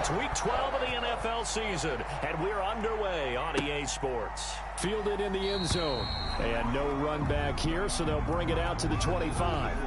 It's Week 12 of the NFL season, and we're underway on EA Sports. Fielded in the end zone. And no run back here, so they'll bring it out to the 25.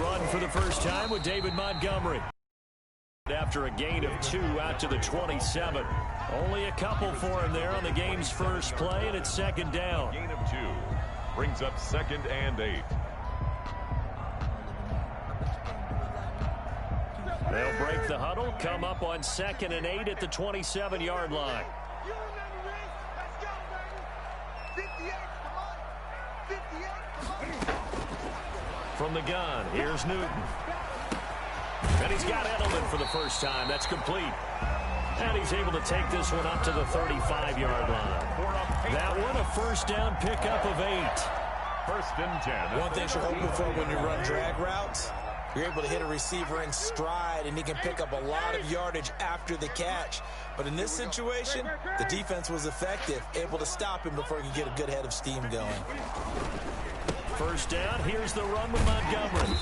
Run for the first time with David Montgomery. After a gain of 2 out to the 27. Only a couple for him there on the game's first play, and it's second down. Gain of 2 brings up 2nd and 8. They'll break the huddle, come up on 2nd and 8 at the 27-yard line. From the gun, here's Newton. And he's got Edelman for the first time. That's complete. And he's able to take this one up to the 35-yard line. That one, a first down pickup of 8. 1st and 10. One thing you're hoping for when you run drag routes, you're able to hit a receiver in stride, and he can pick up a lot of yardage after the catch. But in this situation, the defense was effective, able to stop him before he could get a good head of steam going. First down, here's the run with Montgomery.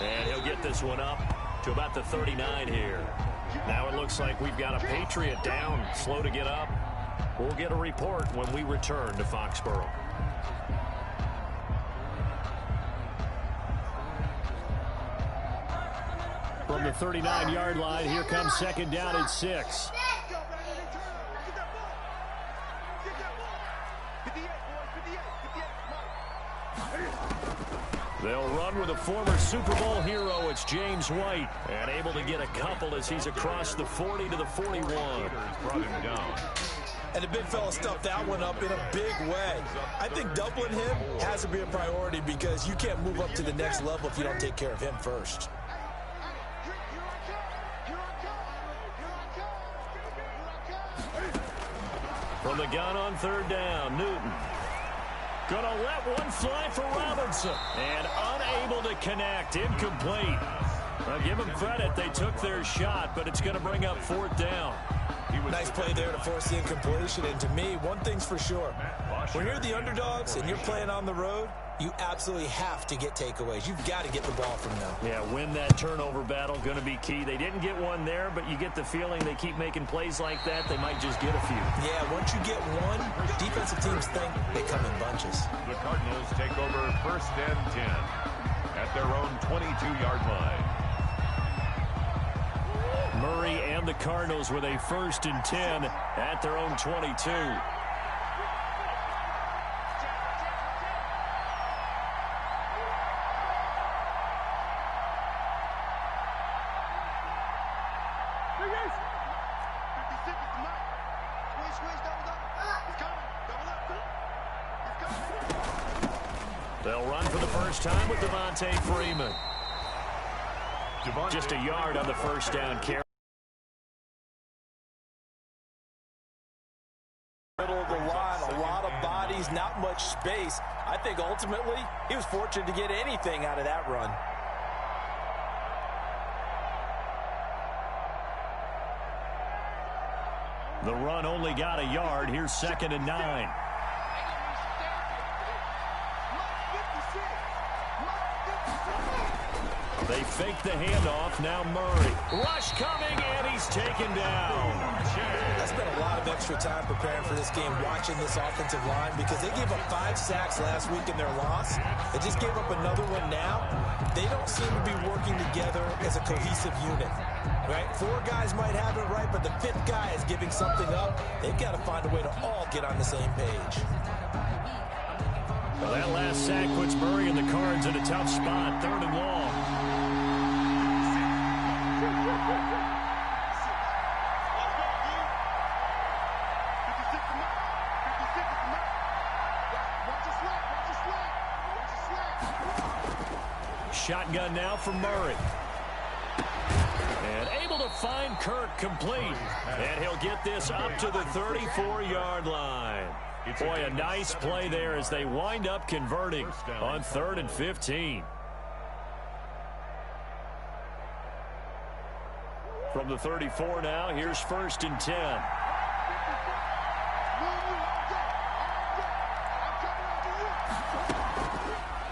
And he'll get this one up to about the 39 here. Now it looks like we've got a Patriot down, slow to get up. We'll get a report when we return to Foxborough. From the 39-yard line, here comes second down at 6. They'll run with a former Super Bowl hero. It's James White. And able to get a couple as he's across the 40 to the 41. Brought him down. And the big fella stuffed that one up in a big way. I think doubling him has to be a priority because you can't move up to the next level if you don't take care of him first. From the gun on 3rd down, Newton. Gonna let one fly for Robinson. And unable to connect. Incomplete. Well, give them credit. They took their shot, but it's going to bring up 4th down. Nice play there to force the incompletion. And to me, one thing's for sure. When you're the underdogs and you're playing on the road, you absolutely have to get takeaways. You've got to get the ball from them. Yeah, win that turnover battle, going to be key. They didn't get one there, but you get the feeling they keep making plays like that, they might just get a few. Yeah, once you get one, defensive teams think they come in bunches. The Cardinals take over 1st and 10 at their own 22-yard line. Murray and the Cardinals with a 1st and 10 at their own 22. They'll run for the first time with Devontae Freeman. Just a yard on the first down carry. Middle of the line, a lot of bodies, not much space. I think ultimately he was fortunate to get anything out of that run. The run only got a yard. Here's 2nd and 9. They fake the handoff. Now Murray. Rush coming, and he's taken down. I spent a lot of extra time preparing for this game, watching this offensive line, because they gave up 5 sacks last week in their loss. They just gave up another one now. They don't seem to be working together as a cohesive unit. Right? 4 guys might have it right, but the 5th guy is giving something up. They've got to find a way to all get on the same page. Well, that last sack puts Murray and the Cards in a tough spot. 3rd and long. Shotgun now from Murray. And able to find Kirk complete. And he'll get this up to the 34-yard line. Boy, a nice play there as they wind up converting on 3rd and 15. From the 34 now, here's 1st and 10.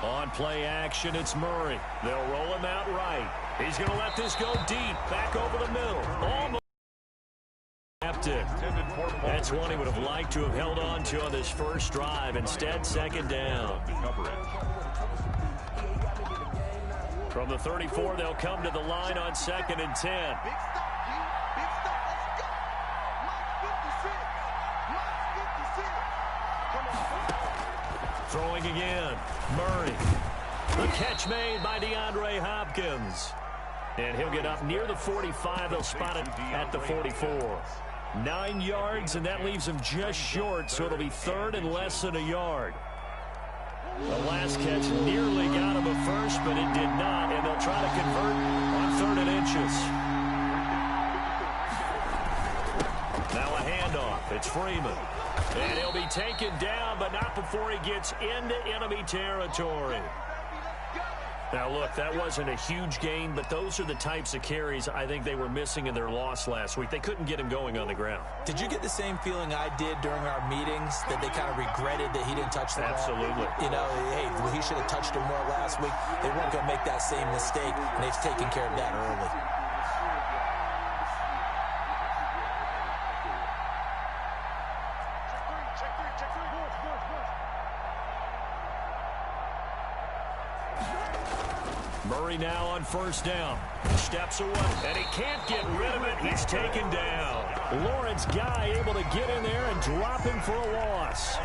On play action, it's Murray. They'll roll him out right. He's going to let this go deep, back over the middle. Almost tapped it. That's one he would have liked to have held on to on this first drive. Instead, 2nd down. From the 34, they'll come to the line on 2nd and 10. Throwing again. Murray. The catch made by DeAndre Hopkins. And he'll get up near the 45. They'll spot it at the 44. 9 yards, and that leaves him just short, so it'll be 3rd and less than a yard. The last catch nearly got him a first, but it did not, and they'll try to convert on 3rd and inches. Now a handoff. It's Freeman. And he'll be taken down, but not before he gets into enemy territory. Now, look, that wasn't a huge gain, but those are the types of carries I think they were missing in their loss last week. They couldn't get him going on the ground. Did you get the same feeling I did during our meetings, that they kind of regretted that he didn't touch the ball? Absolutely. You know, hey, he should have touched it more last week. They weren't going to make that same mistake, and they've taken care of that early. Murray now on 1st down. Steps away, and he can't get rid of it. He's taken down. Lawrence Guy able to get in there and drop him for a loss.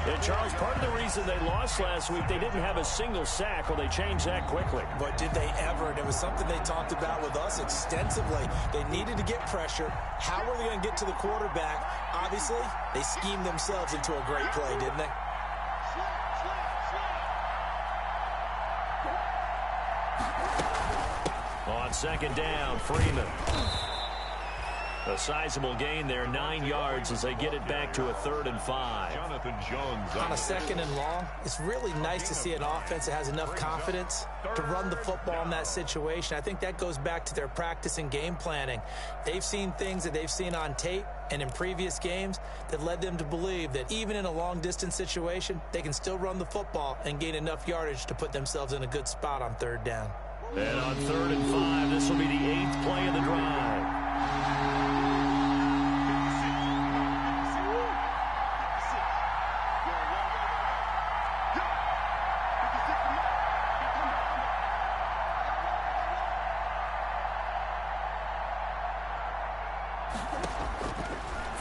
And Charles, part of the reason they lost last week, they didn't have a single sack. Well, they changed that quickly. But did they ever? And it was something they talked about with us extensively. They needed to get pressure. How were they going to get to the quarterback? Obviously, they schemed themselves into a great play, didn't they? On 2nd down, Freeman. A sizable gain there, 9 yards as they get it back to a 3rd and 5. Jonathan Jones on a 2nd and long. It's really nice to see an offense that has enough confidence to run the football in that situation. I think that goes back to their practice and game planning. They've seen things that they've seen on tape and in previous games that led them to believe that even in a long-distance situation, they can still run the football and gain enough yardage to put themselves in a good spot on 3rd down. And on 3rd and 5, this will be the 8th play of the drive.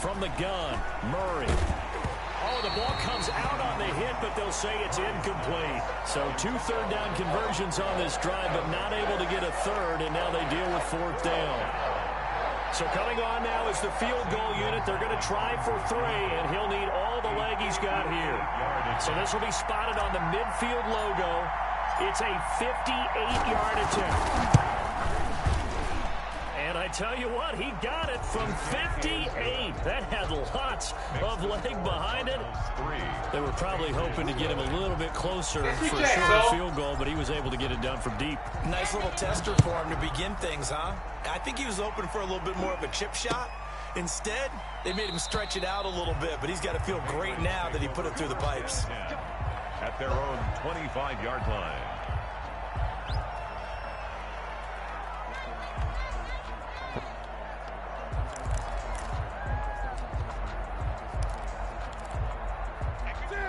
From the gun, Murray. Oh, the ball comes out on the hit, but they'll say it's incomplete. So 2 third-down conversions on this drive, but not able to get a third, and now they deal with 4th down. So coming on now is the field goal unit. They're going to try for 3, and he'll need all the leg he's got here. So this will be spotted on the midfield logo. It's a 58-yard attempt. And I tell you what, he got it from 58. That had lots of leg behind it. They were probably hoping to get him a little bit closer for a shorter field goal, but he was able to get it done from deep. Nice little tester for him to begin things, huh? I think he was hoping for a little bit more of a chip shot. Instead, they made him stretch it out a little bit, but he's got to feel great now that he put it through the pipes. At their own 25-yard line.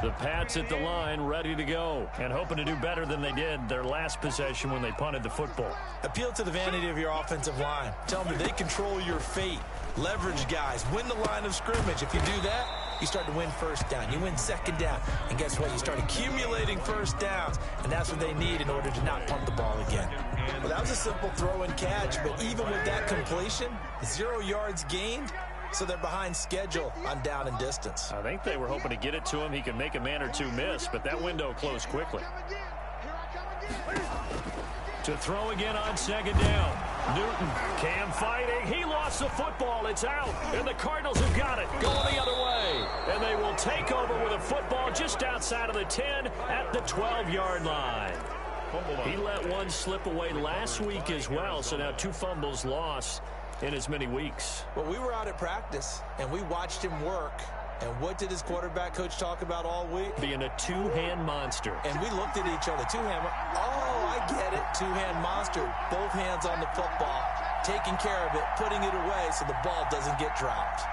The Pats at the line, ready to go, and hoping to do better than they did their last possession when they punted the football. Appeal to the vanity of your offensive line. Tell them they control your fate. Leverage guys. Win the line of scrimmage. If you do that, you start to win 1st down. You win 2nd down. And guess what? You start accumulating 1st downs, and that's what they need in order to not punt the ball again. Well, that was a simple throw and catch, but even with that completion, 0 yards gained, so they're behind schedule on down and distance. I think they were hoping to get it to him. He could make a man or two miss, but that window closed quickly. To throw again on second down. Newton, Cam fighting. He lost the football. It's out. And the Cardinals have got it. Going the other way. And they will take over with a football just outside of the 10 at the 12-yard line. He let one slip away last week as well, so now 2 fumbles lost in as many weeks. Well, we were out at practice, and we watched him work. And what did his quarterback coach talk about all week? Being a two-hand monster. And we looked at each other. Two-hand. Oh, I get it. Two-hand monster. Both hands on the football, taking care of it, putting it away so the ball doesn't get dropped.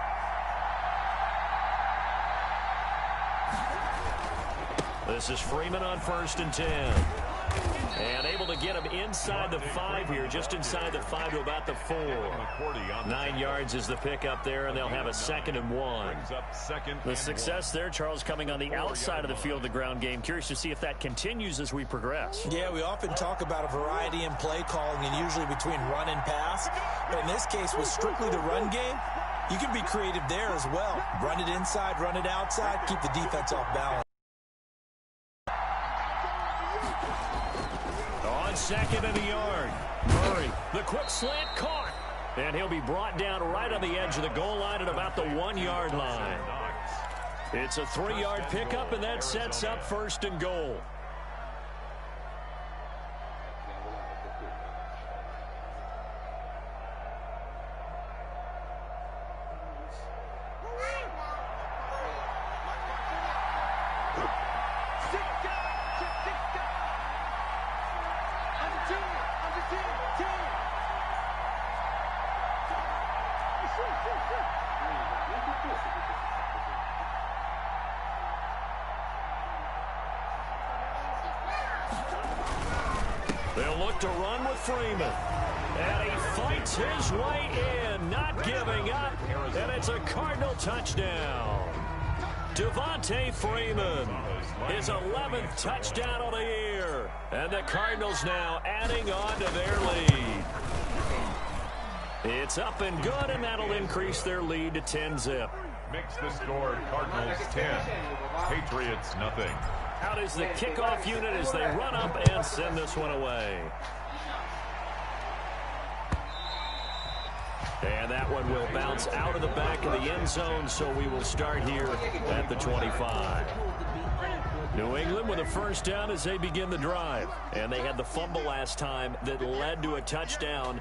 This is Freeman on 1st and 10. And able to get him inside the 5 here, just inside the 5 to about the 4. 9 yards is the pickup there, and they'll have a 2nd and 1. The success there, Charles, coming on the outside of the field of the ground game. Curious to see if that continues as we progress. Yeah, we often talk about a variety in play calling and usually between run and pass. But in this case, with strictly the run game, you can be creative there as well. Run it inside, run it outside, keep the defense off balance. On 2nd and a yard, Murray, the quick slant caught. And he'll be brought down right on the edge of the goal line at about the 1-yard line. It's a 3-yard pickup, and that sets up 1st and goal. They'll look to run with Freeman. And he fights his way in, not giving up. And it's a Cardinal touchdown. Devontae Freeman, his 11th touchdown of the year. And the Cardinals now adding on to their lead. It's up and good, and that'll increase their lead to 10-zip. Makes the score Cardinals 10, Patriots nothing. Out is the kickoff unit as they run up and send this one away. And that one will bounce out of the back of the end zone, so we will start here at the 25. New England with a 1st down as they begin the drive. And they had the fumble last time that led to a touchdown.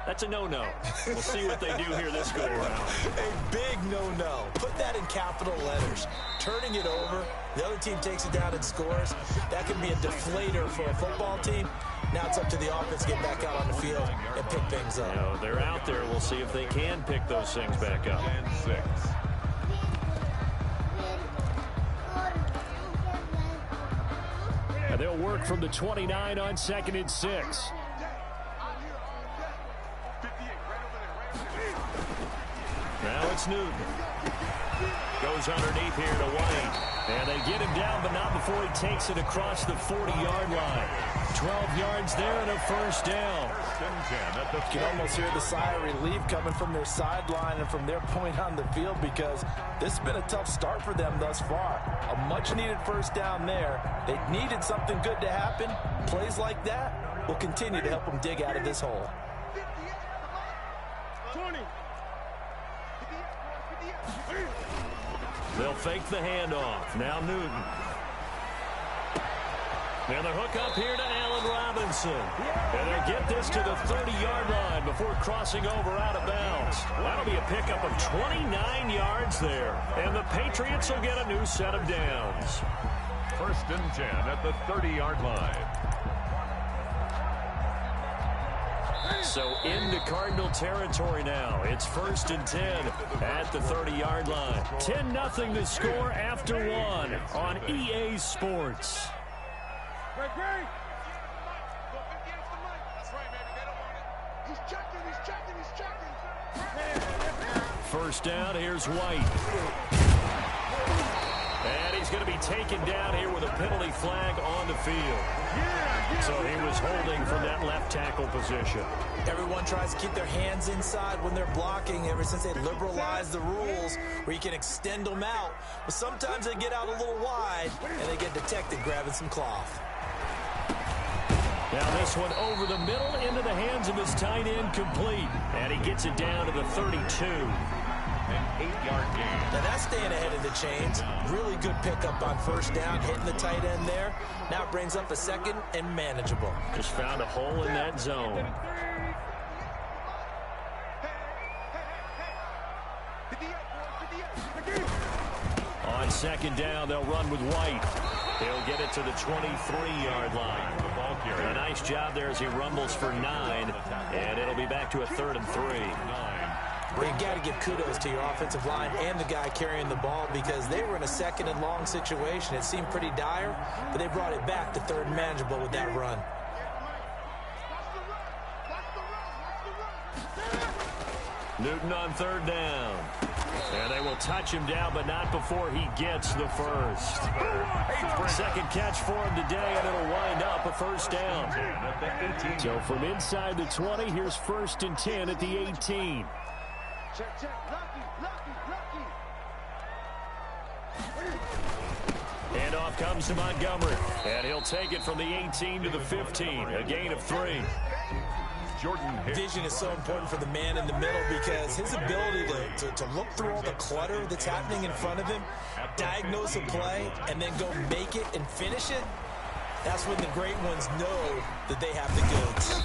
That's a no-no. We'll see what they do here this go-around. A big no-no. Put that in capital letters. Turning it over, the other team takes it down and scores. That can be a deflator for a football team. Now it's up to the offense to get back out on the field and pick things up. You know, they're out there. We'll see if they can pick those things back up. 10-6. And they'll work from the 29 on 2nd and 6. Now it's Newton. Goes underneath here to White. And they get him down, but not before he takes it across the 40-yard line. 12 yards there and a 1st down. You can almost hear the sigh of relief coming from their sideline and from their point on the field, because this has been a tough start for them thus far. A much-needed 1st down there. They needed something good to happen. Plays like that will continue to help them dig out of this hole. They'll fake the handoff. Now Newton. And the hook up here to Allen Robinson. And they'll get this to the 30-yard line before crossing over out of bounds. That'll be a pickup of 29 yards there. And the Patriots will get a new set of downs. 1st and 10 at the 30-yard line. So into Cardinal territory now. It's 1st and 10 at the 30-yard line. 10-0 the score after 1 on EA Sports. First down, here's White. And he's going to be taken down here with a penalty flag on the field. So he was holding from that left tackle position. Everyone tries to keep their hands inside when they're blocking ever since they liberalized the rules where you can extend them out. But sometimes they get out a little wide and they get detected grabbing some cloth. Now this one over the middle into the hands of his tight end, complete. And he gets it down to the 32. An 8-yard gain. Now that's staying ahead of the chains. Really good pickup on first down, hitting the tight end there. Now it brings up a second and manageable. Just found a hole in that zone. On second down, they'll run with White. He'll get it to the 23-yard line. A nice job there as he rumbles for 9, and it'll be back to a 3rd and 3. Well, you got to give kudos to your offensive line and the guy carrying the ball because they were in a second and long situation. It seemed pretty dire, but they brought it back to 3rd and manageable with that run. Newton on 3rd down. And they will touch him down, but not before he gets the first. Second catch for him today, and it'll wind up a 1st down. So from inside the 20, here's 1st and 10 at the 18. Handoff comes to Montgomery, and he'll take it from the 18 to the 15, a gain of 3. Vision is so important for the man in the middle because his ability to look through all the clutter that's happening in front of him, diagnose a play, and then go make it and finish it, that's when the great ones know that they have the goods.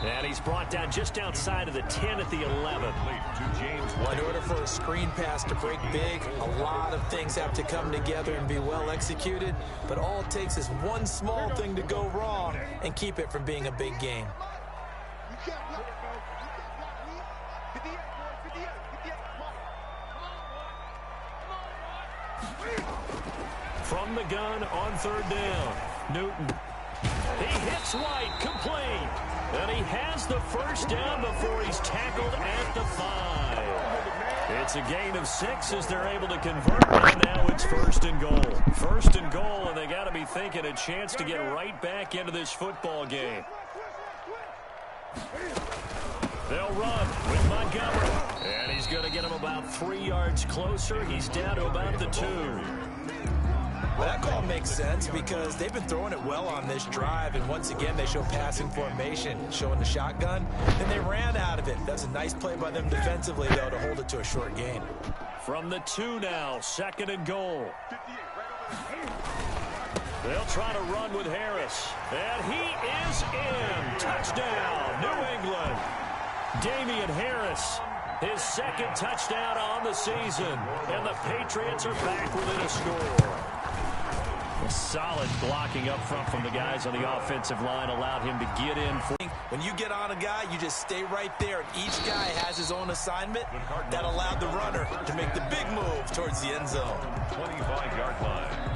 And he's brought down just outside of the 10 at the 11. In order for a screen pass to break big, a lot of things have to come together and be well executed, but all it takes is one small thing to go wrong and keep it from being a big game. From the gun on 3rd down, Newton. He hits White, complete. And he has the 1st down before he's tackled at the 5. It's a gain of 6 as they're able to convert, and now it's 1st and goal. 1st and goal, and they got to be thinking a chance to get right back into this football game. They'll run with Montgomery, and he's going to get him about 3 yards closer. He's down to about the 2. Well, that call makes sense because they've been throwing it well on this drive, and once again they show passing formation, showing the shotgun. Then they ran out of it. That's a nice play by them defensively, though, to hold it to a short gain. From the 2 now, 2nd and goal. They'll try to run with Harris, and he is in. Touchdown, New England. Damian Harris, his 2nd touchdown on the season, and the Patriots are back within a score. A solid blocking up front from the guys on the offensive line allowed him to get in. When you get on a guy, you just stay right there. And each guy has his own assignment that allowed the runner to make the big move towards the end zone. 25-yard line.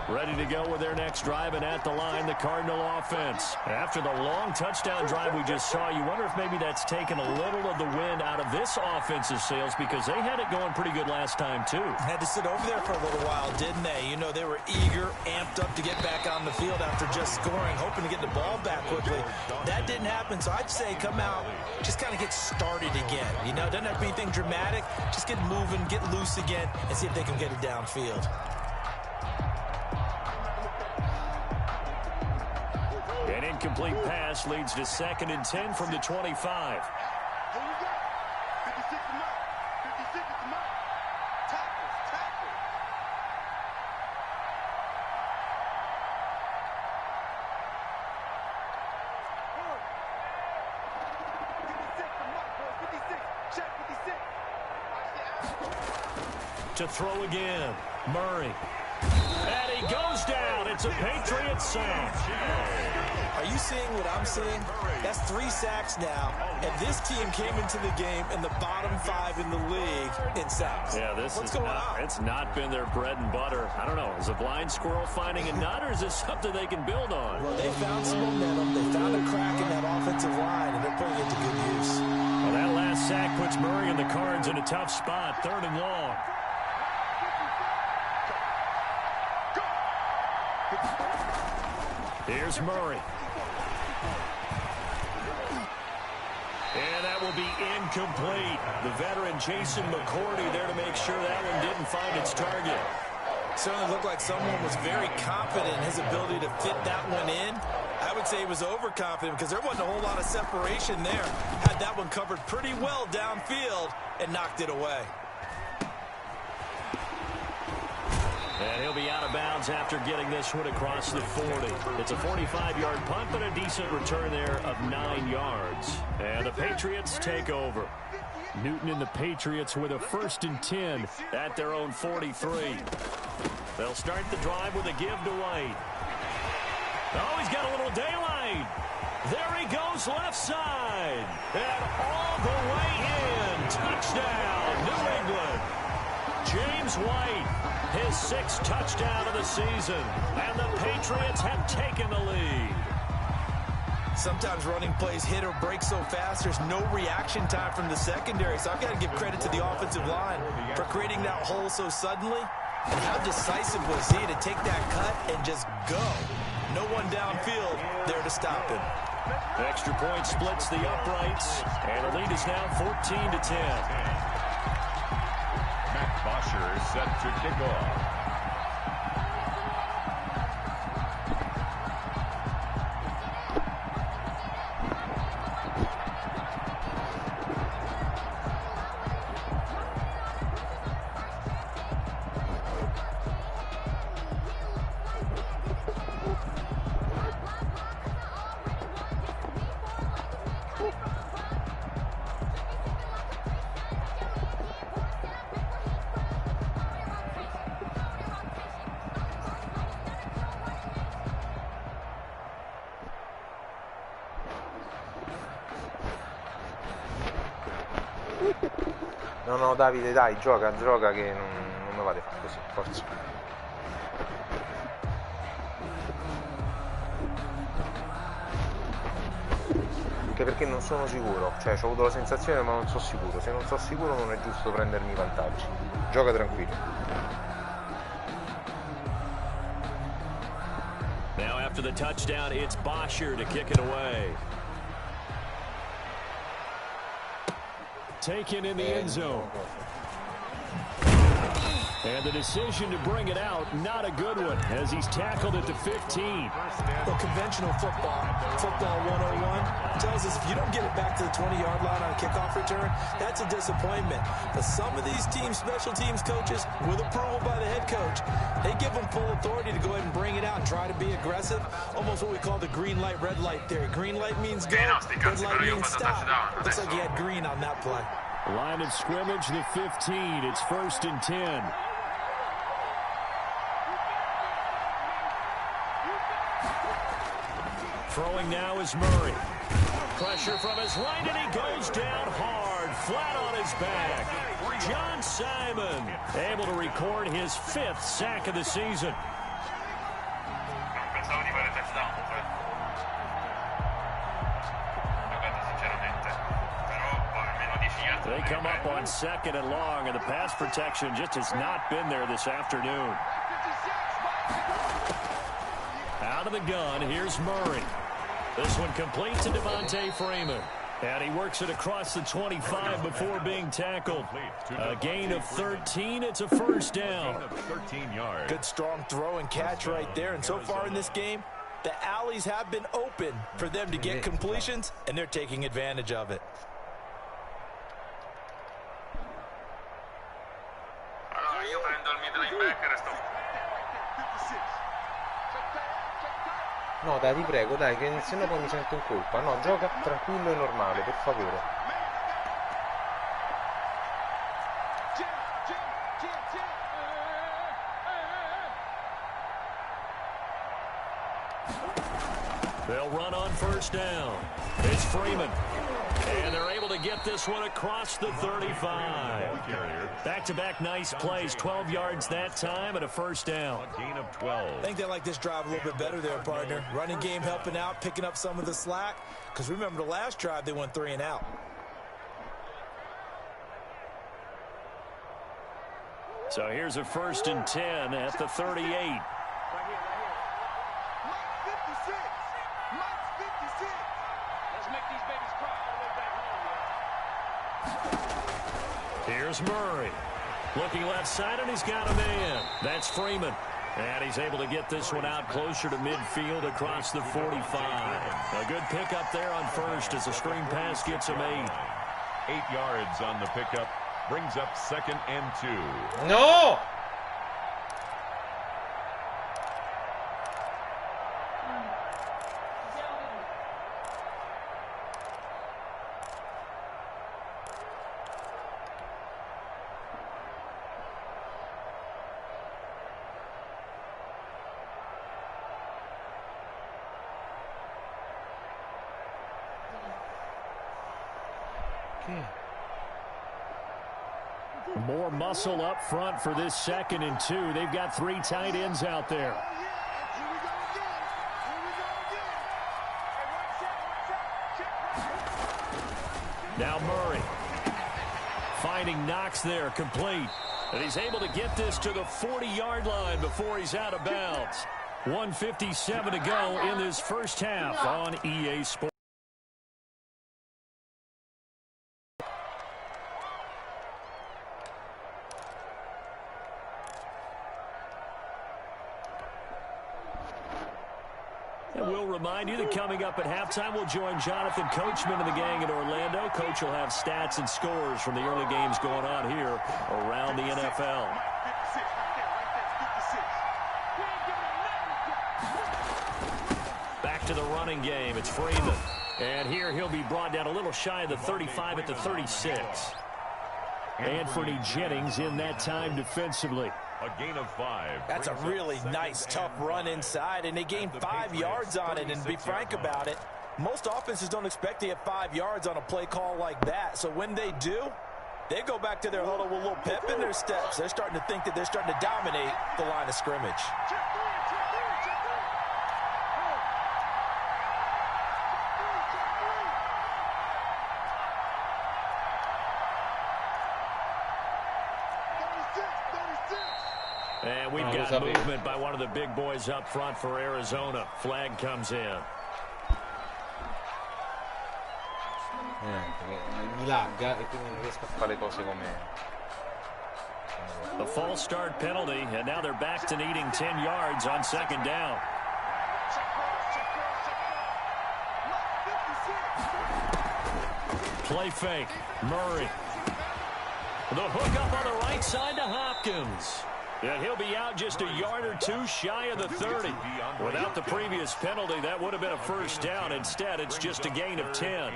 Ready to go with their next drive, and at the line, the Cardinal offense. After the long touchdown drive we just saw, you wonder if maybe that's taken a little of the wind out of this offensive sails because they had it going pretty good last time, too. Had to sit over there for a little while, didn't they? You know, they were eager, amped up to get back on the field after just scoring, hoping to get the ball back quickly. That didn't happen, so I'd say come out, just kind of get started again. You know, doesn't have to be anything dramatic. Just get moving, get loose again, and see if they can get it downfield. An incomplete pass leads to 2nd and 10 from the 25. To throw again, Murray. And he goes down. It's a Patriots sack. Are you seeing what I'm seeing? That's 3 sacks now, and this team came into the game in the bottom 5 in the league in sacks. Yeah, What's going on? It's not been their bread and butter. I don't know. Is a blind squirrel finding a nut, or is this something they can build on? Well, they found some momentum. They found a crack in that offensive line, and they're putting it to good use. Well, that last sack puts Murray and the Cards in a tough spot, 3rd and long. Here's Murray. And that will be incomplete. The veteran Jason McCourty there to make sure that one didn't find its target. Certainly looked like someone was very confident in his ability to fit that one in. I would say he was overconfident because there wasn't a whole lot of separation there. Had that one covered pretty well downfield and knocked it away. And he'll be out of bounds after getting this one across the 40. It's a 45-yard punt, but a decent return there of 9 yards. And the Patriots take over. Newton and the Patriots with a 1st and 10 at their own 43. They'll start the drive with a give to White. Oh, he's got a little daylight. There he goes left side. And all the way in. Touchdown, New England. James White, his 6th touchdown of the season. And the Patriots have taken the lead. Sometimes running plays hit or break so fast, there's no reaction time from the secondary. So I've got to give credit to the offensive line for creating that hole so suddenly. And how decisive was he to take that cut and just go? No one downfield there to stop him. Extra point splits the uprights, and the lead is now 14-10. Matt Bosher is set to kick off. No, Davide, dai, gioca che non mi vale fare così, forza. Anche perché non sono sicuro, cioè ho avuto la sensazione ma non sono sicuro. Se non sono sicuro non è giusto prendermi i vantaggi. Gioca tranquillo. Now after the touchdown, it's Bosher to kick it away. Taken in the end zone. And the decision to bring it out, not a good one, as he's tackled at the 15. Well, conventional football 101, tells us if you don't get it back to the 20-yard line on a kickoff return, that's a disappointment. But some of these special teams coaches, with approval by the head coach, they give them full authority to go ahead and bring it out and try to be aggressive, almost what we call the green light, red light theory. Green light means go, red light means stop. Looks like he had green on that play. Line of scrimmage, the 15. It's 1st and 10. Throwing now is Murray. Pressure from his right, and he goes down hard, flat on his back. John Simon able to record his 5th sack of the season. They come up on 2nd and long, and the pass protection just has not been there this afternoon. Out of the gun, here's Murray. This one complete to Devontae Freeman. And he works it across the 25 before being tackled. A gain of 13. It's a 1st down. 13 yards. Good strong throw and catch right there. And so far in this game, the alleys have been open for them to get completions, and they're taking advantage of it. Io prendo il mid linebacker e sto... No, dai, ti prego, dai, che se no poi mi sento in colpa. No, gioca tranquillo e normale, per favore. They'll run on 1st down. It's Freeman. And they're able to get this one across the 35. Back-to-back nice plays, 12 yards that time and a 1st down. A gain of 12. I think they like this drive a little bit better there, partner. Running game helping out, picking up some of the slack. Because remember the last drive, they went 3 and out. So here's a 1st and 10 at the 38. Here's Murray. Looking left side, and he's got a man. That's Freeman. And he's able to get this one out closer to midfield across the 45. A good pickup there on first as the screen pass gets him 8. 8 yards on the pickup. Brings up 2nd and 2. No! More muscle up front for this 2nd and 2. They've got 3 tight ends out there. Now Murray. Finding Knox there, complete. And he's able to get this to the 40-yard line before he's out of bounds. 1:57 to go in this first half on EA Sports. And we'll remind you that coming up at halftime, we'll join Jonathan Coachman and the gang in Orlando. Coach will have stats and scores from the early games going on here around the NFL. Back to the running game. It's Freeman. And here he'll be brought down a little shy of the 35 at the 36. Anthony Jennings in that time defensively. A gain of 5. That's a really nice, tough run inside, and they gained 5 yards on it. And to be frank about it, most offenses don't expect to get 5 yards on a play call like that. So when they do, they go back to their huddle with a little pep in their steps. They're starting to think that they're starting to dominate the line of scrimmage. And we've got movement by one of the big boys up front for Arizona. Flag comes in. Mi lagga e quindi non riesco a fare le cose come... A false start penalty, and now they're back to needing 10 yards on 2nd down. Play fake. Murray. The hook up on the right side to Hopkins. And he'll be out just a yard or 2 shy of the 30. Without the previous penalty, that would have been a first down. Instead, it's just a gain of 10.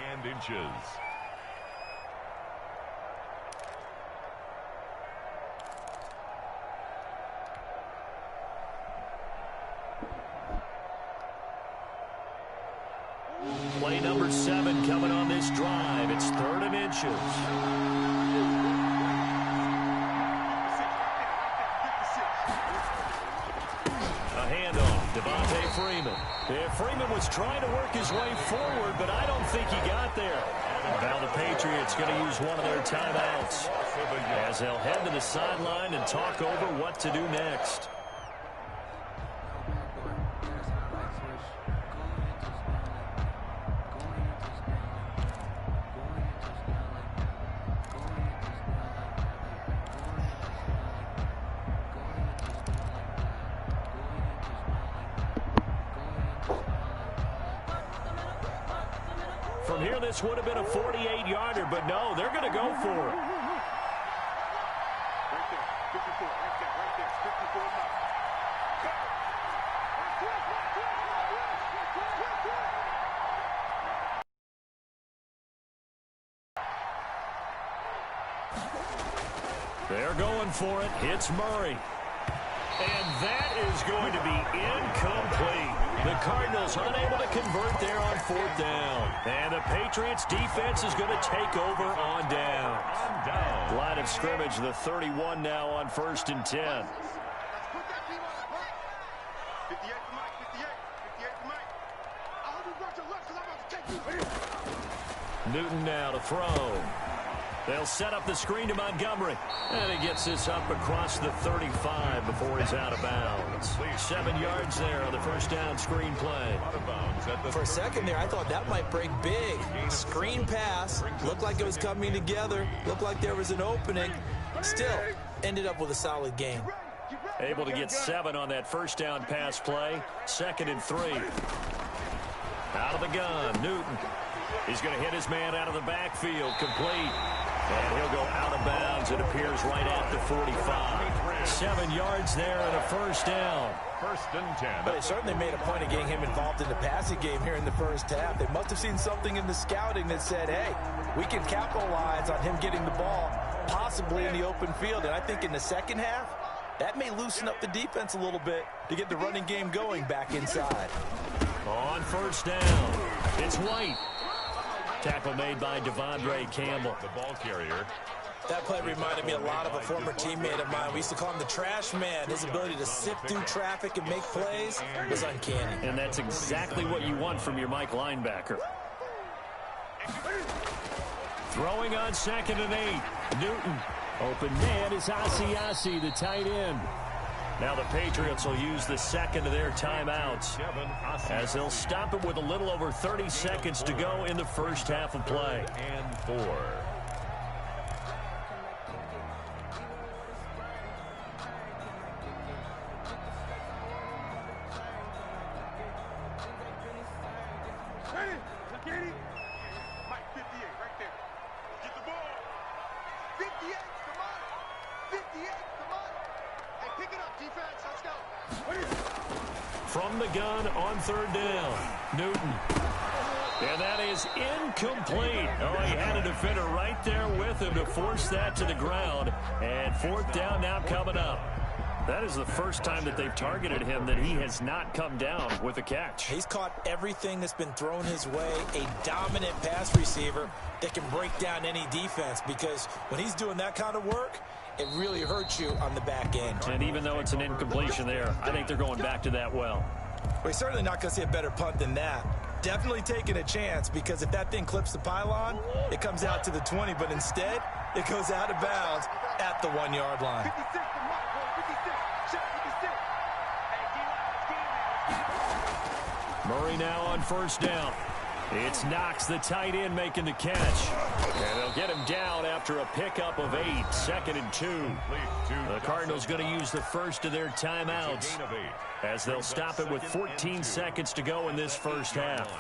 Play number 7 coming on this drive. It's 3rd and inches. Freeman. Yeah, Freeman was trying to work his way forward, but I don't think he got there. Now the Patriots going to use one of their timeouts as they'll head to the sideline and talk over what to do next. From here, this would have been a 48-yarder, but no, they're going to go for it. They're going for it. It's Murray. And that is going to be incomplete. The Cardinals unable to convert there on 4th down. And the Patriots defense is going to take over on down. Line of scrimmage, the 31 now on 1st and 10. Newton now to throw. They'll set up the screen to Montgomery. And he gets this up across the 35 before he's out of bounds. 7 yards there on the first down screen play. For a second there, I thought that might break big. Screen pass. Looked like it was coming together. Looked like there was an opening. Still, ended up with a solid game. Able to get 7 on that first down pass play. 2nd and 3. Out of the gun, Newton. He's going to hit his man out of the backfield, complete. And he'll go out of bounds. It appears right at the 45. 7 yards there and a first down. 1st and 10. But they certainly made a point of getting him involved in the passing game here in the first half. They must have seen something in the scouting that said, hey, we can capitalize on him getting the ball, possibly in the open field. And I think in the second half, that may loosen up the defense a little bit to get the running game going back inside. On first down, it's White. Tackle made by Devondre Campbell. The ball carrier. That play reminded me a lot of a former teammate of mine. We used to call him the trash man. His ability to sift through traffic and make plays was uncanny. And that's exactly what you want from your Mike linebacker. Throwing on 2nd and 8. Newton. Open man is Asiasi, the tight end. Now the Patriots will use the 2nd of their timeouts as they'll stop it with a little over 30 seconds to go in the first half of play. And 4. Mike, 58, right there. Get the ball. 58, come on. 58, come on. Hey, pick it up, defense. Let's go. From the gun on 3rd down, Newton. And that is incomplete. Oh, he had a defender right there with him to force that to the ground. And 4th down now coming up. That is the first time that they've targeted him that he has not come down with a catch. He's caught everything that's been thrown his way. A dominant pass receiver that can break down any defense, because when he's doing that kind of work, it really hurts you on the back end. And even though it's an incompletion there, I think they're going back to that well. We're certainly not going to see a better punt than that. Definitely taking a chance, because if that thing clips the pylon, it comes out to the 20, but instead, it goes out of bounds at the 1-yard line. 56, come on, boy. 56. Shot 56. Murray now on first down. It's Knox, the tight end, making the catch. And they'll get him down after a pickup of 8. 2nd and 2. The Cardinals going to use the first of their timeouts as they'll stop it with 14 seconds to go in this first half.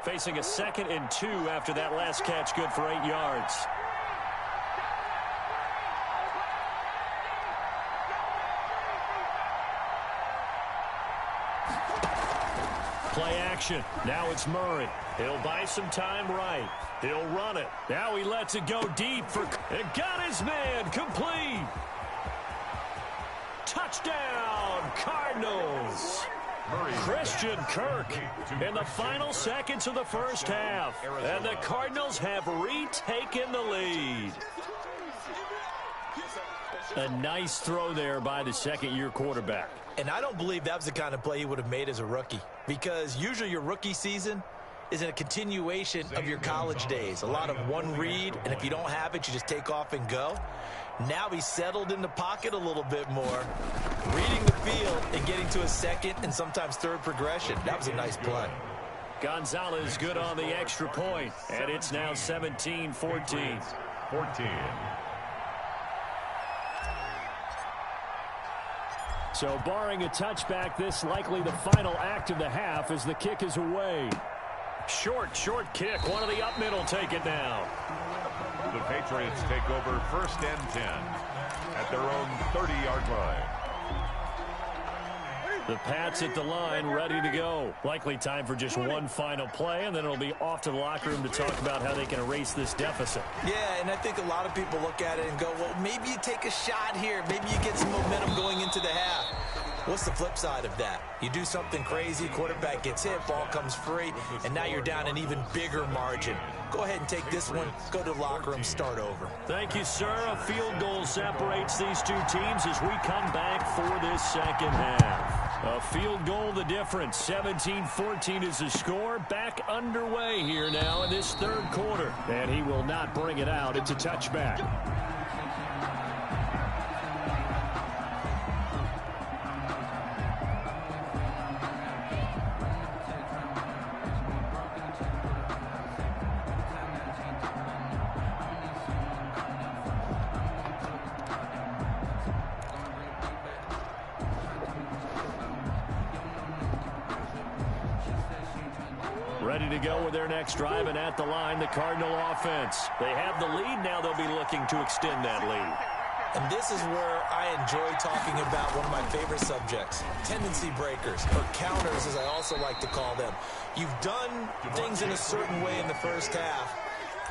Facing a 2nd and 2 after that last catch, good for 8 yards. Play action. Now it's Murray. He'll buy some time right. He'll run it. Now he lets it go deep for... It got his man. Complete. Touchdown, Cardinals. Christian Kirk in the final seconds of the first half. And the Cardinals have retaken the lead. A nice throw there by the second-year quarterback. And I don't believe that was the kind of play he would have made as a rookie, because usually your rookie season is in a continuation of your college days. A lot of one read, and if you don't have it, you just take off and go. Now he's settled in the pocket a little bit more, reading the field and getting to a 2nd and sometimes 3rd progression. That was a nice play. Gonzalez good on the extra point, and it's now 17-14. 14. So barring a touchback, this likely the final act of the half as the kick is away. Short kick. One of the up middle take it now. The Patriots take over 1st and 10 at their own 30-yard line. The Pats at the line, ready to go. Likely time for just one final play, and then it'll be off to the locker room to talk about how they can erase this deficit. Yeah, and I think a lot of people look at it and go, well, maybe you take a shot here. Maybe you get some momentum going into the half. What's the flip side of that? You do something crazy, quarterback gets hit, ball comes free, and now you're down an even bigger margin. Go ahead and take this one, go to the locker room, start over. Thank you, sir. A field goal separates these two teams as we come back for this second half. A field goal the difference. 17-14 is the score. Back underway here now in this 3rd quarter. And he will not bring it out. It's a touchback. Ready to go with their next drive, and at the line, the Cardinal offense. They have the lead. Now they'll be looking to extend that lead. And this is where I enjoy talking about one of my favorite subjects, tendency breakers, or counters as I also like to call them. You've done things in a certain way in the first half,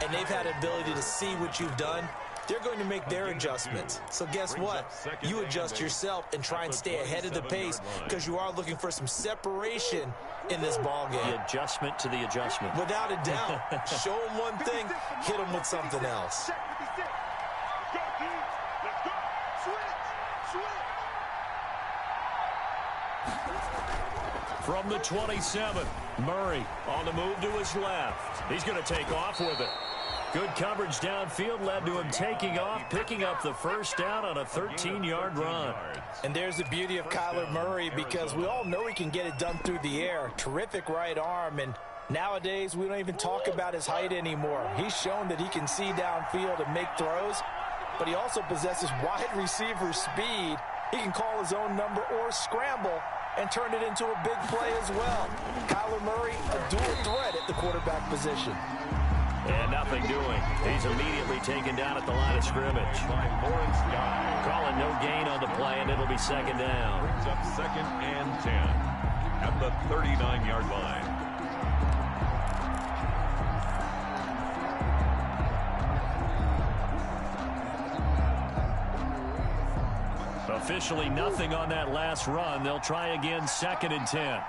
and they've had an ability to see what you've done. They're going to make their adjustments. So guess what? You adjust yourself and try and stay ahead of the pace because you are looking for some separation in this ball game. The adjustment to the adjustment. Without a doubt. Show them one thing, hit them with something else. From the 27, Murray on the move to his left. He's going to take off with it. Good coverage downfield led to him taking off, picking up the first down on a 13-yard run. And there's the beauty of Kyler Murray, because we all know he can get it done through the air. Terrific right arm, and nowadays we don't even talk about his height anymore. He's shown that he can see downfield and make throws, but he also possesses wide receiver speed. He can call his own number or scramble and turn it into a big play as well. Kyler Murray, a dual threat at the quarterback position. And nothing doing. He's immediately taken down at the line of scrimmage. Calling no gain on the play, and it'll be second down. Brings up 2nd and 10 at the 39-yard line. Officially nothing on that last run. They'll try again, 2nd and 10.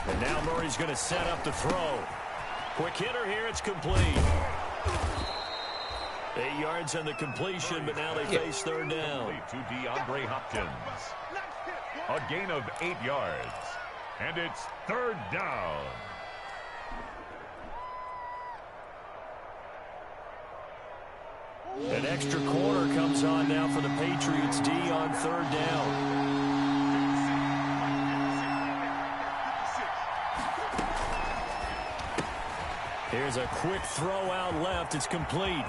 And now Murray's going to set up the throw. Quick hitter here. It's complete. 8 yards on the completion, but now they face third down. To DeAndre Hopkins. A gain of 8 yards. And it's third down. An extra corner comes on now for the Patriots D on third down. Here's a quick throw out left. It's complete.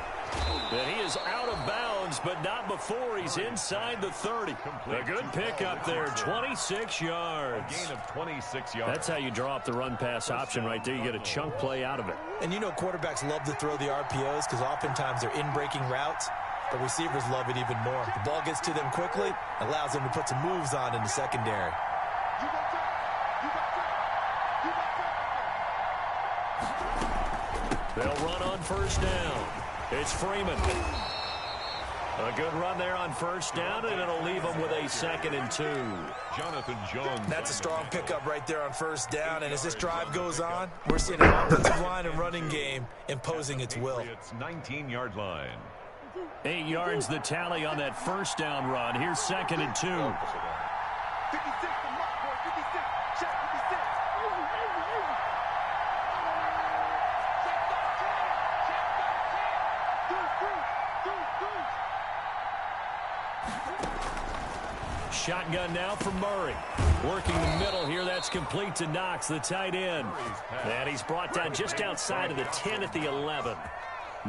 And he is out of bounds, but not before he's inside the 30. A good pickup there, 26 yards. A gain of 26 yards. That's how you draw up the run-pass option right there. You get a chunk play out of it. And you know quarterbacks love to throw the RPOs because oftentimes they're in-breaking routes. The receivers love it even more. The ball gets to them quickly, allows them to put some moves on in the secondary. They'll run on first down. It's Freeman. A good run there on first down, and it'll leave them with a 2nd and 2. Jonathan Jones. That's a strong pickup right there on first down, and as this drive goes on, we're seeing an offensive line and running game imposing its will. It's 19-yard line. 8 yards the tally on that first down run. Here's 2nd and 2. 56 the mark, boy. 56. Check 56. Shotgun now for Murray. Working the middle here. That's complete to Knox, the tight end. And he's brought down just outside of the 10 at the 11.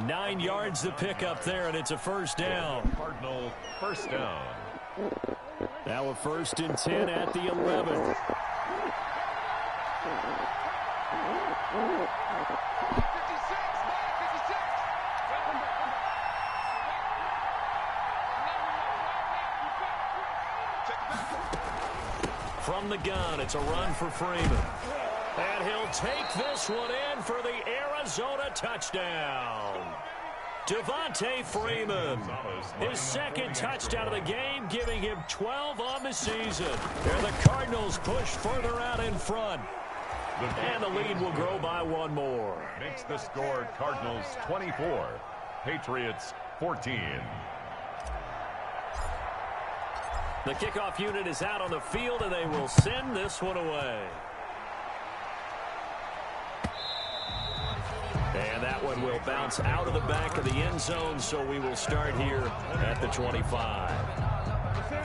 9 yards to pick up there, and it's a first down. Cardinal first down. Now a 1st and 10 at the 11. From the gun, it's a run for Freeman. And he'll take this one in for the Arizona touchdown. Devontae Freeman, his 2nd touchdown of the game, giving him 12 on the season. And the Cardinals push further out in front. And the lead will grow by 1 more. Makes the score Cardinals 24, Patriots 14. The kickoff unit is out on the field, and they will send this one away. And that one will bounce out of the back of the end zone, so we will start here at the 25.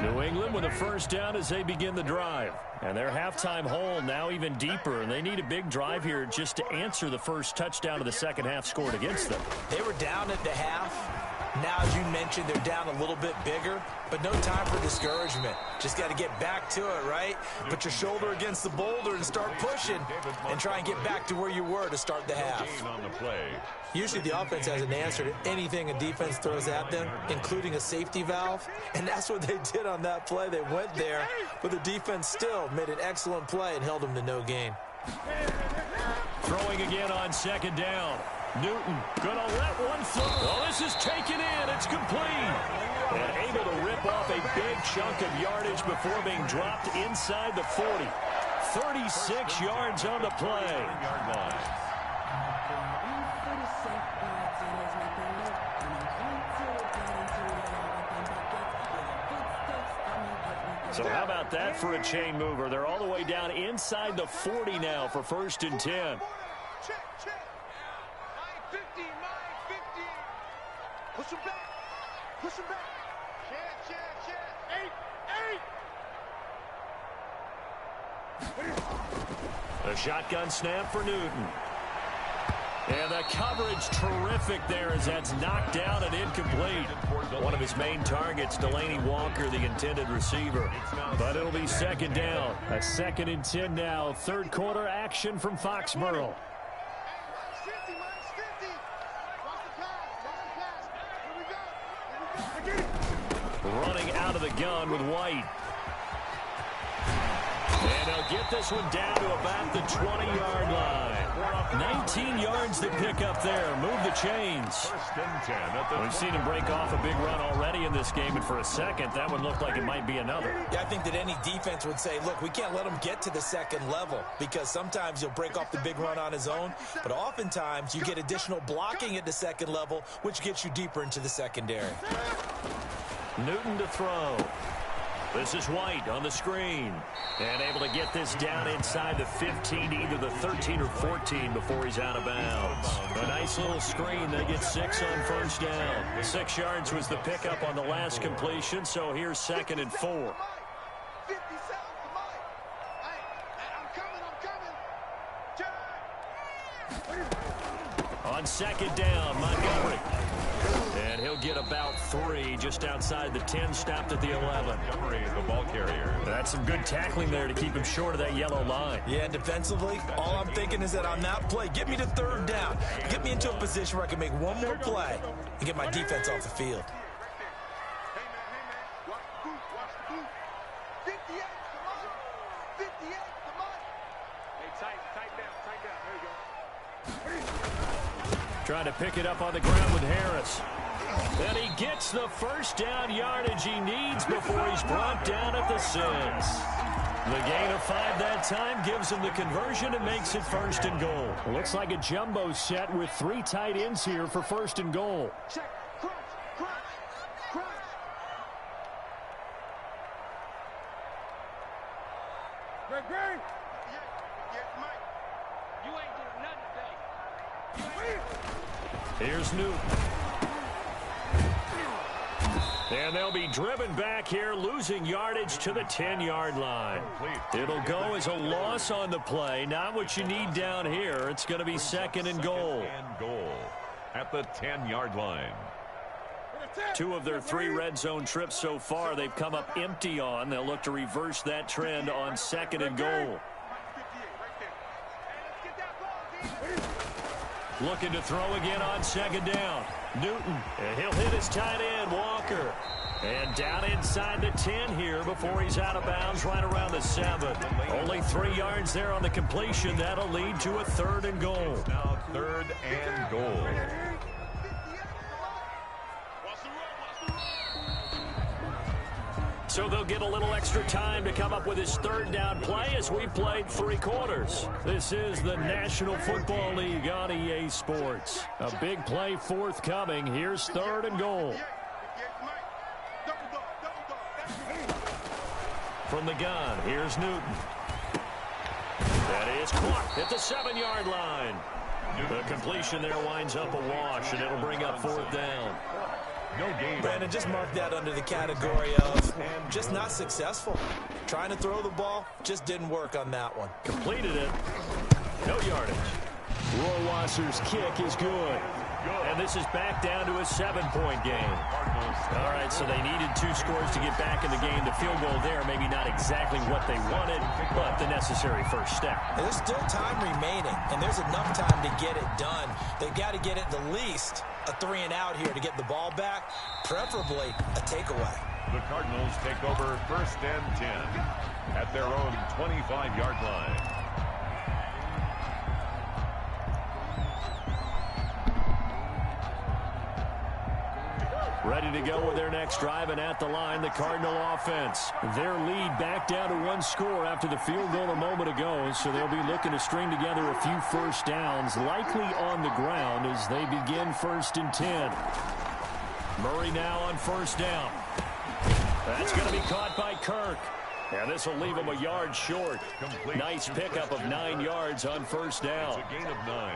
New England with a first down as they begin the drive. And their halftime hole now even deeper, and they need a big drive here just to answer the first touchdown of the second half scored against them. They were down at the half. Now, as you mentioned, they're down a little bit bigger, but no time for discouragement. Just got to get back to it, right? Put your shoulder against the boulder and start pushing and try and get back to where you were to start the half. Usually the offense has an answer to anything a defense throws at them, including a safety valve, and that's what they did on that play. They went there, but the defense still made an excellent play and held them to no gain. Throwing again on second down. Newton gonna let one float. Oh, this is taken in. It's complete. And able to rip off a big chunk of yardage before being dropped inside the 40. 36 yards on the play. So how about that for a chain mover? They're all the way down inside the 40 now for 1st and 10. Push him back. Push him back. Check. 8. A shotgun snap for Newton. And the coverage terrific there as that's knocked down and incomplete. One of his main targets, Delaney Walker, the intended receiver. But it'll be 2nd down. A 2nd and 10 now. 3rd quarter action from Foxborough. Running out of the gun with White. And they'll get this one down to about the 20-yard line. 19 yards to pick up there. Move the chains. We've seen him break off a big run already in this game, and for a second, that one looked like it might be another. Yeah, I think that any defense would say, look, we can't let him get to the 2nd level, because sometimes he'll break off the big run on his own, but oftentimes you get additional blocking at the 2nd level, which gets you deeper into the secondary. Newton to throw. This is White on the screen. And able to get this down inside the 15, either the 13 or 14 before he's out of bounds. A nice little screen. They get 6 on 1st down. 6 yards was the pickup on the last completion, so here's 2nd and 4. On 2nd down, Montgomery. And he'll get about 3 just outside the 10, stopped at the 11. Montgomery, the ball carrier. That's some good tackling there to keep him short of that yellow line. Yeah, defensively, all I'm thinking is that on that play, get me to 3rd down. Get me into a position where I can make one more play and get my defense off the field. Trying to pick it up on the ground with Harris. And he gets the 1st down yardage he needs before he's brought down at the 6. The gain of 5 that time gives him the conversion and makes it 1st and goal. Looks like a jumbo set with 3 tight ends here for 1st and goal. Check. Crunch. Greg. Yes, Mike. You ain't doing nothing today. Here's Newton. And they'll be driven back here, losing yardage to the 10-yard line. It'll go as a loss on the play. Not what you need down here. It's going to be 2nd and goal. At the 10-yard line. 2 of their 3 red zone trips so far, they've come up empty on. They'll look to reverse that trend on 2nd and goal. Looking to throw again on 2nd down. Newton, and he'll hit his tight end, Walker. And down inside the 10 here before he's out of bounds right around the 7. Only 3 yards there on the completion. That'll lead to a 3rd and goal. Now 3rd and goal. So they'll get a little extra time to come up with his 3rd down play as we played 3 quarters. This is the National Football League on EA Sports. A big play forthcoming. Here's 3rd and goal. From the gun, here's Newton. That is caught at the 7-yard line. The completion there winds up a wash, and it'll bring up 4th down. No game. Brandon, just mark that under the category of just not successful. Trying to throw the ball, just didn't work on that one. Completed it. No yardage. Rohrwasser's kick is good. And this is back down to a 7-point game. All right, so they needed 2 scores to get back in the game. The field goal there, maybe not exactly what they wanted, but the necessary first step. And there's still time remaining, and there's enough time to get it done. They've got to get at the least a 3-and-out here to get the ball back, preferably a takeaway. The Cardinals take over 1st and 10 at their own 25-yard line. Ready to go with their next drive, and at the line, the Cardinal offense. Their lead back down to 1 score after the field goal a moment ago, so they'll be looking to string together a few first downs, likely on the ground as they begin 1st and 10. Murray now on 1st down. That's going to be caught by Kirk. And this will leave him a yard short. Nice pickup of 9 yards on 1st down. It's a gain of 9.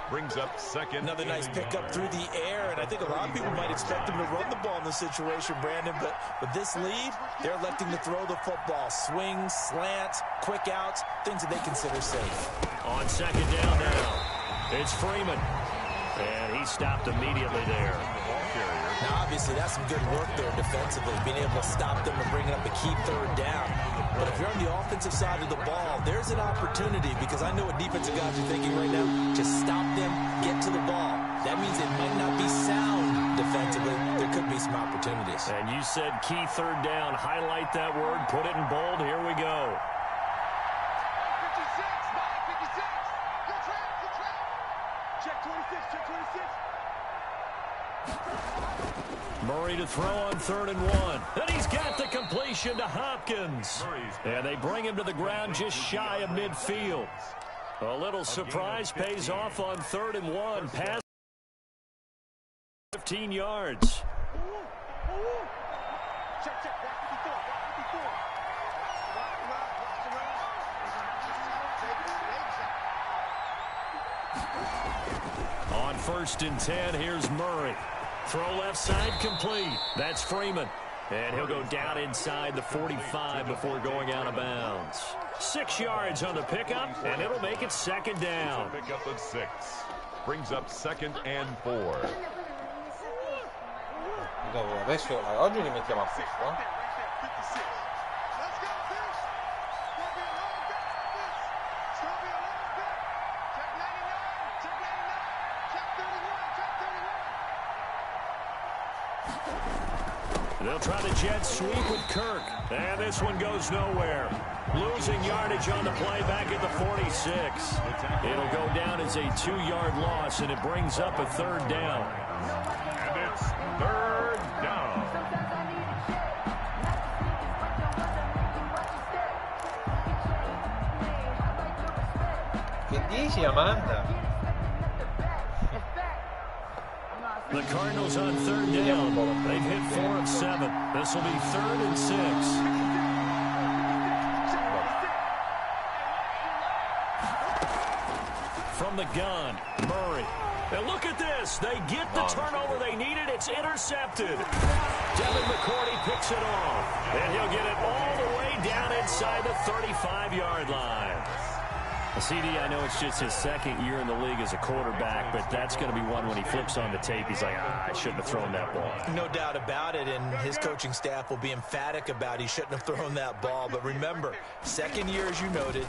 Brings up 2nd. Another nice pickup through the air, and I think a lot of people might expect him to run the ball in this situation, Brandon, but with this lead, they're electing to throw the football. Swings, slants, quick outs, things that they consider safe. On 2nd down now, it's Freeman. And he stopped immediately there. Now, obviously, that's some good work there defensively, being able to stop them and bringing up a key 3rd down. But if you're on the offensive side of the ball, there's an opportunity, because I know what defensive guys are thinking right now. Just stop them, get to the ball. That means it might not be sound defensively. There could be some opportunities. And you said key 3rd down. Highlight that word, put it in bold. Here we go. 56, Mike, 56. Good trap, good trap. Check 26, check 26. Murray to throw on 3rd and 1. And he's got the completion to Hopkins. And they bring him to the ground just shy of midfield. A little surprise pays off on 3rd and 1. Pass 15 yards. Check, check, block 54, block 54. On 1st and 10, here's Murray. Throw left side complete. That's Freeman. And he'll go down inside the 45 before going out of bounds. 6 yards on the pickup, and it'll make it 2nd down. Pickup of 6. Brings up 2nd and 4. Adesso, oggi li mettiamo a posto. Let's go, fish. Gonna be a long day, fish. It's gonna be a long day. Check 99, check 99, check 31, check 31. They'll try the jet sweep with Kirk. And this one goes nowhere. Losing yardage on the play back at the 46. It'll go down as a 2-yard loss, and it brings up a 3rd down. And it's 3rd down. Che dici, Amanda? The Cardinals on 3rd down. They've hit 4 of 7. This will be 3rd and 6. From the gun, Murray. And look at this. They get the turnover they needed. It's intercepted. Devin McCourty picks it off. And he'll get it all the way down inside the 35-yard line. CD, I know it's just his 2nd year in the league as a quarterback, but that's going to be one when he flips on the tape. He's like, I shouldn't have thrown that ball. No doubt about it, and his coaching staff will be emphatic about he shouldn't have thrown that ball. But remember, 2nd year, as you noted,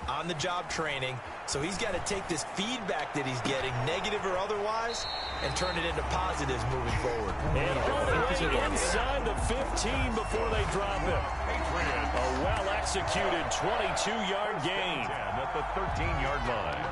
on-the-job training, so he's got to take this feedback that he's getting, negative or otherwise, and turn it into positives moving forward. And all the way inside the 15 before they drop him. A well-executed 22-yard gain. At the 13-yard line.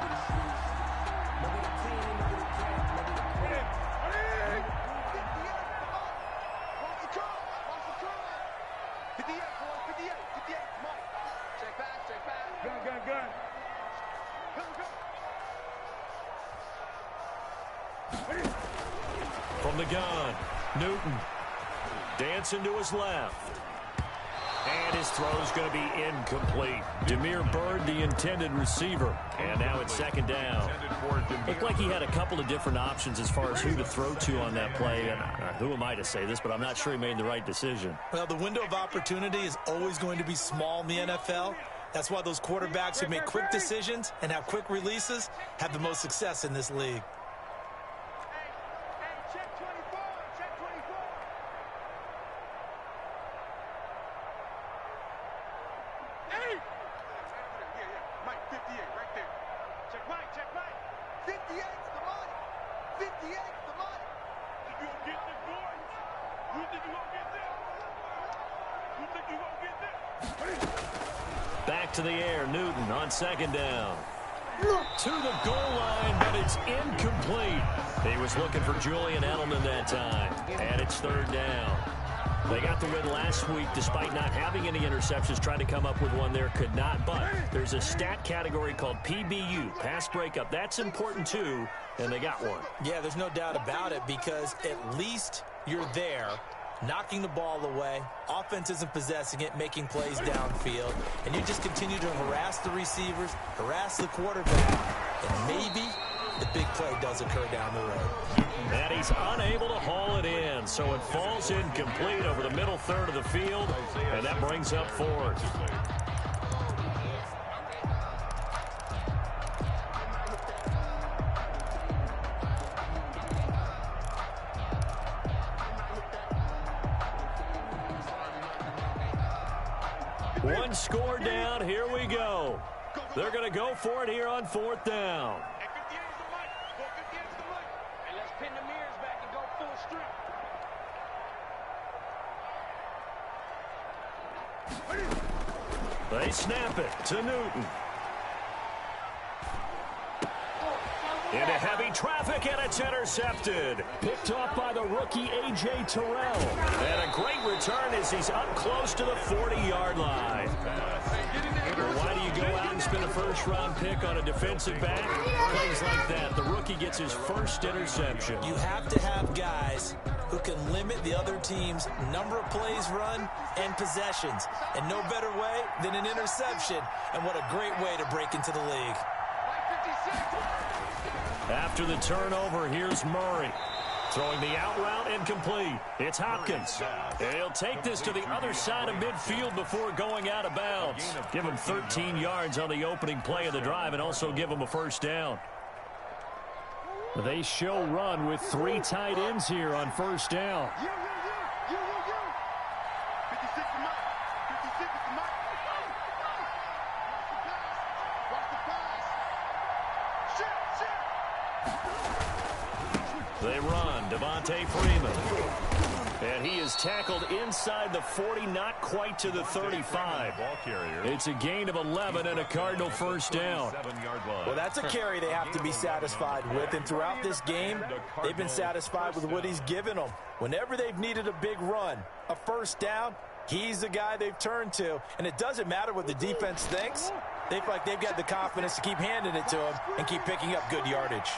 From the gun, Newton dancing to his left. And his throw's going to be incomplete. Demir Bird, the intended receiver. And now it's 2nd down. Looked like he had a couple of different options as far as who to throw to on that play. And who am I to say this, but I'm not sure he made the right decision. Well, the window of opportunity is always going to be small in the NFL. That's why those quarterbacks who make quick decisions and have quick releases have the most success in this league. 58 right there. Check right, check right. 58's the money. 58's the money. You gonna get this, boy? You think you gonna get this? You think you gonna get this? Back to the air, Newton on second down. To the goal line, but it's incomplete. He was looking for Julian Edelman that time, and it's third down. They got the win last week despite not having any interceptions. Tried to come up with one there, could not. But there's a stat category called PBU, pass breakup. That's important too, and they got one. Yeah, there's no doubt about it because at least you're there, knocking the ball away. Offense isn't possessing it, making plays downfield. And you just continue to harass the receivers, harass the quarterback, and maybe the big play does occur down the road. And he's unable to haul it in, so it falls incomplete over the middle third of the field, and that brings up fourth. One score down, here we go. They're going to go for it here on fourth down. Hey, 58's the money. Go 58's the money. And let's pin the mirrors back and go full strength. They snap it to Newton. Into heavy traffic, and it's intercepted. Picked off by the rookie A.J. Terrell. And a great return as he's up close to the 40-yard line. Well, why do you go out and spend a first-round pick on a defensive back? Plays like that. The rookie gets his first interception. You have to have guys who can limit the other team's number of plays run and possessions. And no better way than an interception. And what a great way to break into the league. After the turnover, here's Murray. Throwing the out route incomplete. It's Hopkins. He'll take this to the other side of midfield before going out of bounds. Give him 13 yards on the opening play of the drive and also give him a first down. They show run with three tight ends here on first down. 56 the money. 56 is the money. Watch the pass. Shit. They run. Devontae Freeman. And he is tackled inside the 40, not quite to the 35. It's a gain of 11 and a Cardinal first down. Well, that's a carry they have to be satisfied with. And throughout this game, they've been satisfied with what he's given them. Whenever they've needed a big run, a first down, he's the guy they've turned to. And it doesn't matter what the defense thinks. They feel like they've got the confidence to keep handing it to him and keep picking up good yardage.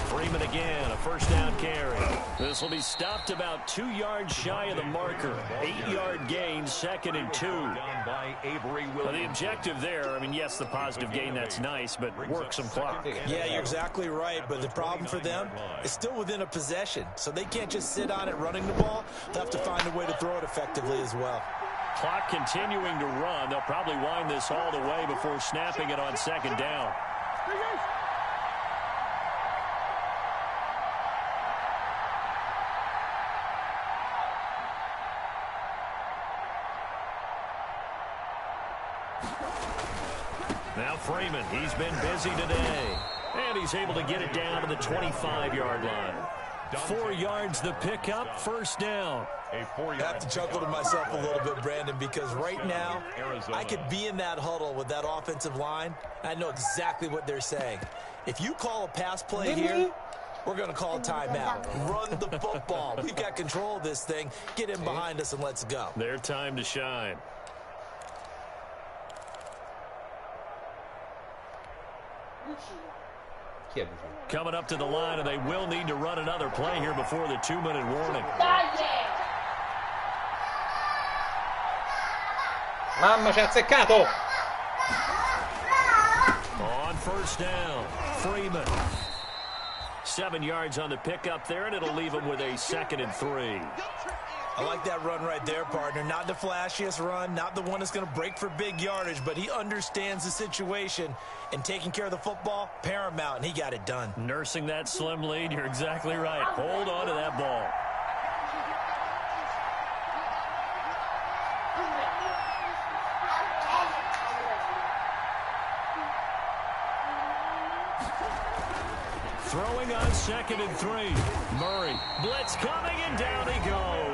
Freeman again, a first down carry. This will be stopped about 2 yards shy of the marker. 8-yard gain, 2nd and 2. Well, the objective there, I mean, yes, the positive gain, that's nice, but work some clock. Yeah, you're exactly right, but the problem for them is still within a possession, so they can't just sit on it running the ball. They'll have to find a way to throw it effectively as well. Clock continuing to run. They'll probably wind this all the way before snapping it on second down. Now Freeman, he's been busy today. And he's able to get it down to the 25-yard line. 4 yards the pickup, first down. I have to chuckle to myself a little bit, Brandon, because right now I could be in that huddle with that offensive line. I know exactly what they're saying. If you call a pass play here, we're going to call a timeout. Run the football. We've got control of this thing. Get in behind us and let's go. Their time to shine. Coming up to the line, and they will need to run another play here before the 2-minute warning. Mamma, ci ha azzeccato! On first down, Freeman. 7 yards on the pickup there, and it'll leave him with a 2nd and 3. I like that run right there, partner. Not the flashiest run, not the one that's going to break for big yardage, but he understands the situation, and taking care of the football, paramount, and he got it done. Nursing that slim lead, you're exactly right. Hold on to that ball. Throwing on 2nd and 3. Murray. Blitz coming, and down he goes.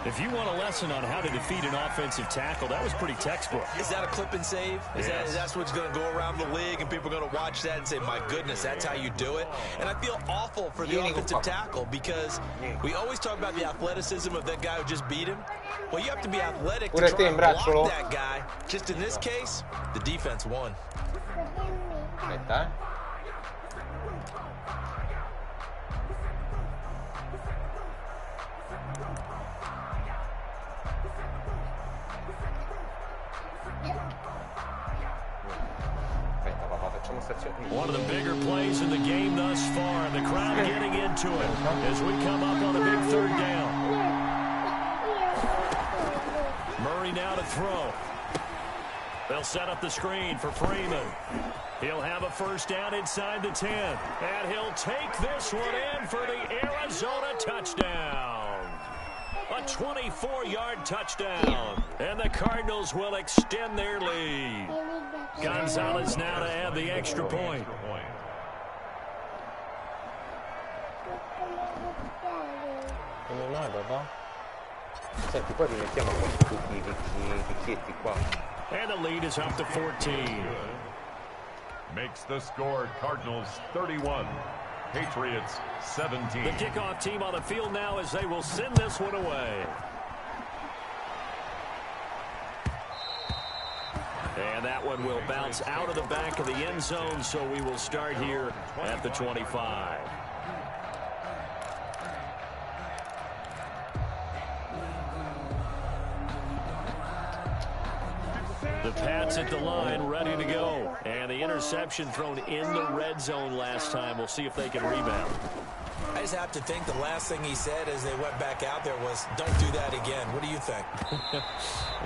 If you want a lesson on how to defeat an offensive tackle, that was pretty textbook. Is that a clip and save? That's what's going to go around the league, and people are going to watch that and say, my goodness, that's how you do it? And I feel awful for the offensive tackle because we always talk about the athleticism of that guy who just beat him. Well, you have to be athletic to try and block that guy. Just in this case, the defense won. Aspetta, One of the bigger plays in the game thus far. The crowd getting into it as we come up on a big 3rd down. Murray now to throw. They'll set up the screen for Freeman. He'll have a 1st down inside the 10. And he'll take this one in for the Arizona touchdown. A 24-yard touchdown. And the Cardinals will extend their lead. Gonzalez now to add the extra point. Come mai, papà? Senti, poi rimettiamo tutti i picchietti qua. And the lead is up to 14. Makes the score Cardinals 31, Patriots 17. The kickoff team on the field now as they will send this one away. And that one will bounce out of the back of the end zone, so we will start here at the 25. The Pats at the line, ready to go. And the interception thrown in the red zone last time. We'll see if they can rebound. I just have to think the last thing he said as they went back out there was, don't do that again. What do you think?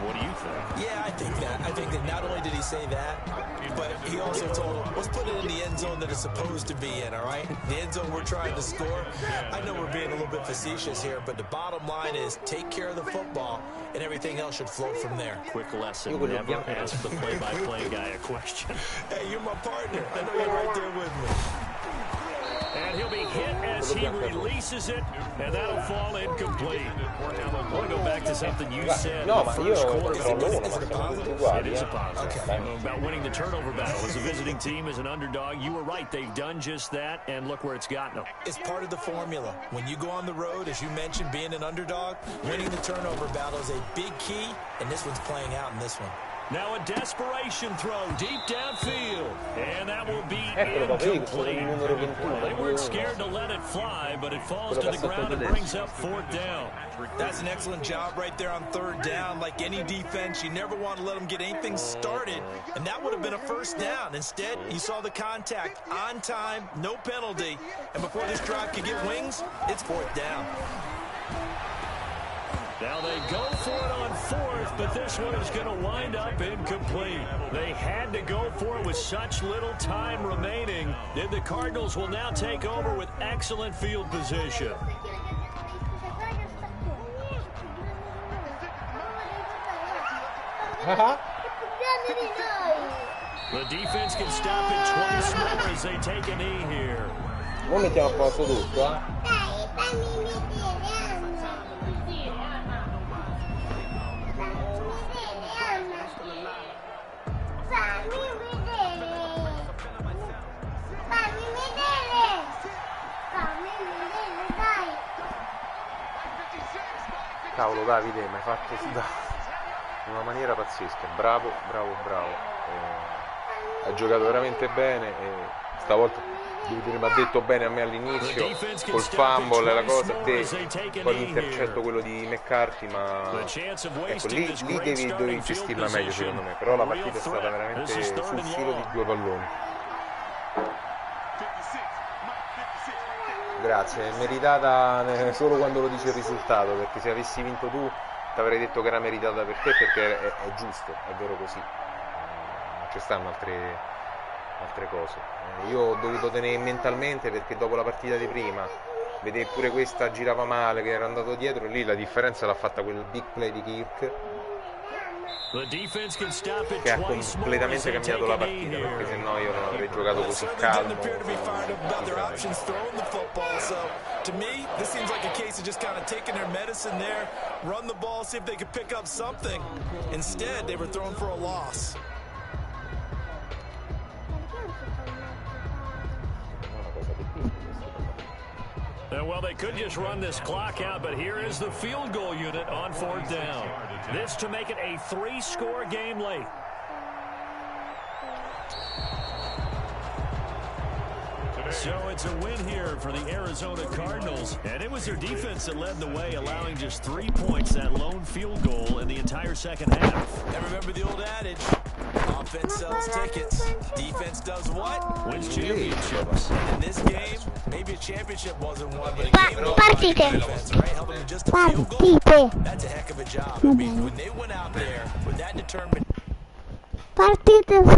What do you think? Yeah, I think that. I think that not only did he say that, but he also told him, let's put it in the end zone that it's supposed to be in, all right? The end zone we're trying to score. I know we're being a little bit facetious here, but the bottom line is take care of the football, and everything else should flow from there. Quick lesson, never ask the play-by-play guy a question. Hey, you're my partner. I know you're right there with me. And he'll be hit as he releases it, and that'll fall incomplete. I want to go back to something you said in the first quarter. Is it a positive? It is a positive. Okay. About winning the turnover battle. As a visiting team, as an underdog, you were right. They've done just that, and look where it's gotten them. It's part of the formula. When you go on the road, as you mentioned, being an underdog, winning the turnover battle is a big key, and this one's playing out in this one. Now a desperation throw deep downfield, and that will be incomplete. They weren't scared to let it fly, but it falls to the ground and brings up 4th down. That's an excellent job right there on 3rd down. Like any defense, you never want to let them get anything started, and that would have been a 1st down. Instead, you saw the contact on time, no penalty, and before this drive could get wings, it's 4th down. Now they go for it on 4th, but this one is going to wind up incomplete. They had to go for it with such little time remaining. And the Cardinals will now take over with excellent field position. The defense can stop it twice more as they take a knee here. Non mettiamo a posto tutto, Cavolo Davide, mi hai fatto sudare in una maniera pazzesca, bravo. Ha giocato veramente bene e stavolta devo dire mi ha detto bene a me all'inizio col fumble e la cosa, poi l'intercetto quello di McCarthy, ma ecco lì dovevi gestirla meglio secondo me, però la partita è stata veramente sul filo di 2 palloni. Grazie, è meritata solo quando lo dice il risultato, perché se avessi vinto tu ti avrei detto che era meritata per te, perché è giusto, è vero così, non ci stanno altre cose. Io ho dovuto tenere mentalmente, perché dopo la partita di prima vedere pure questa girava male, che era andato dietro, e lì la differenza l'ha fatta quel big play di Kirk, che ha completamente cambiato la partita, perché se no io non avrei giocato così calmo. To me, this seems like a case of just kind of taking their medicine there, run the ball, see if they could pick up something. Instead, they were thrown for a loss. Well, they could just run this clock out, but here is the field goal unit on 4th down. This to make it a 3-score game late. So it's a win here for the Arizona Cardinals, and it was their defense that led the way, allowing just 3 points, that lone field goal in the entire second half. And remember the old adage, offense sells tickets, defense does what? Wins championships. In this game, maybe a championship wasn't won, but a game defense, right? Helping them just a field goal. That's a heck of a job. I mean, when they went out there with that determined Partite